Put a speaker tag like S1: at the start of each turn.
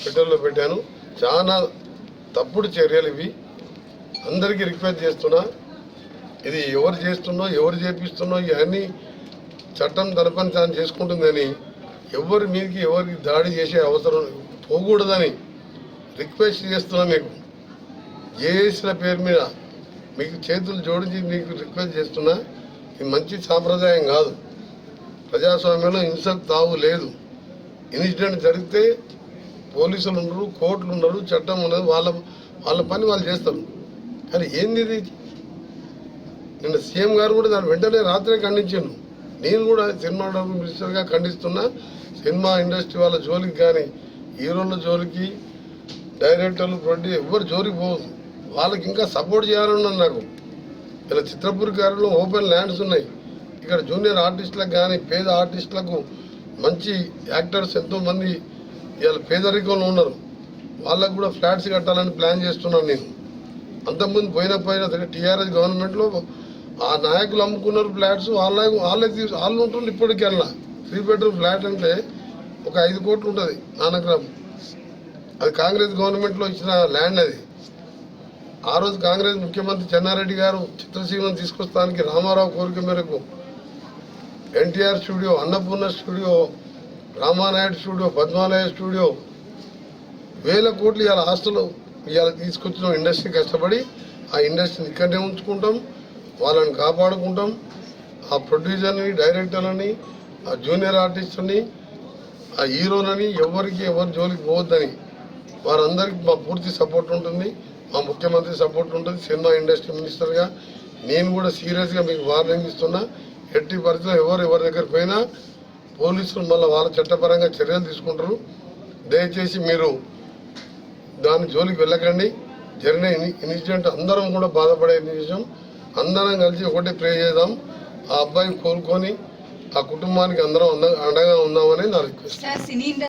S1: ట్విట్టర్లో పెట్టాను. చాలా తప్పుడు చర్యలు ఇవి. అందరికీ రిక్వెస్ట్ చేస్తున్నా, ఇది ఎవరు చేస్తున్నో ఎవరు చేపిస్తున్నో ఇవన్నీ చట్టం తన పని తాను చేసుకుంటుందని, ఎవరి మీదకి ఎవరికి దాడి చేసే అవసరం పోకూడదని రిక్వెస్ట్ చేస్తున్నా. మీకు జేఏసీల పేరు మీద మీకు చేతులు జోడించి మీకు రిక్వెస్ట్ చేస్తున్నా. ఇది మంచి సాంప్రదాయం కాదు. ప్రజాస్వామ్యంలో హింసకు తావు లేదు. ఇన్సిడెంట్ జరిగితే పోలీసులు ఉండరు, కోర్టులు ఉండరు, చట్టం ఉన్నది, వాళ్ళ పని వాళ్ళు చేస్తారు. కానీ ఏంది ఇది? నిన్న సీఎం గారు కూడా దాని వెంటనే రాత్రే ఖండించాను. నేను కూడా సినిమా మినిస్టర్గా ఖండిస్తున్నా. సినిమా ఇండస్ట్రీ వాళ్ళ జోలికి కానీ, హీరోల జోలికి, డైరెక్టర్లు, ప్రొడ్యూసర్ ఎవరు జోలికి పోదు. వాళ్ళకి ఇంకా సపోర్ట్ చేయాలన్నది నాకు. ఇలా చిత్రపూర్ గారిలో ఓపెన్ ల్యాండ్స్ ఉన్నాయి. ఇక్కడ జూనియర్ ఆర్టిస్టులకు కానీ, పేద ఆర్టిస్టులకు, మంచి యాక్టర్స్ ఎంతోమంది ఇవాళ పేదరికంలో ఉన్నారు. వాళ్ళకు కూడా ఫ్లాట్స్ కట్టాలని ప్లాన్ చేస్తున్నాను నేను. అంతకుముందు పోయిన టీఆర్ఎస్ గవర్నమెంట్లో ఆ నాయకులు అమ్ముకున్నారు ఫ్లాట్స్. వాళ్ళు ఉంటుండ్రు. ఇప్పటికి వెళ్ళా 3 బెడ్రూమ్ ఫ్లాట్ అంటే ఒక 5 కోట్లు ఉంటుంది నానగ్రామ్. అది కాంగ్రెస్ గవర్నమెంట్లో ఇచ్చిన ల్యాండ్. అది ఆ రోజు కాంగ్రెస్ ముఖ్యమంత్రి చెన్నారెడ్డి గారు చిత్రసీమను తీసుకొస్తానికి రామారావు కోరిక మేరకు NTR studio, Annapurna studio, Ramanaidu studio, Padmalaya studio, 1000 కోట్లు ఇవాళ ఆస్తులు ఇవాళ తీసుకొచ్చిన ఇండస్ట్రీ కష్టపడి ఆ ఇండస్ట్రీని ఇక్కడనే ఉంచుకుంటాం, వాళ్ళని కాపాడుకుంటాం. ఆ ప్రొడ్యూసర్ని, డైరెక్టర్లని, ఆ జూనియర్ ఆర్టిస్టుని, ఆ హీరోలని ఎవరు జోలికి పోవద్దని వారందరికీ మా పూర్తి సపోర్ట్ ఉంటుంది. మా ముఖ్యమంత్రి సపోర్ట్ ఉంటుంది. సినిమా ఇండస్ట్రీ మినిస్టర్గా నేను కూడా సీరియస్గా మీకు వార్నింగ్ ఇస్తున్నా. ఎట్టి పరిస్థితుల్లో ఎవరి దగ్గర పోయినా పోలీసులు మళ్ళీ వాళ్ళ చట్టపరంగా చర్యలు తీసుకుంటారు. దయచేసి మీరు దాని జోలికి వెళ్ళకండి. జరిగిన ఇన్సిడెంట్ అందరం కూడా బాధపడే విషయం. అందరం కలిసి ఒకటే ప్రే చేద్దాం. ఆ అబ్బాయి కోలుకొని ఆ కుటుంబానికి అందరం అండగా ఉందామని నా రిక్వెస్ట్.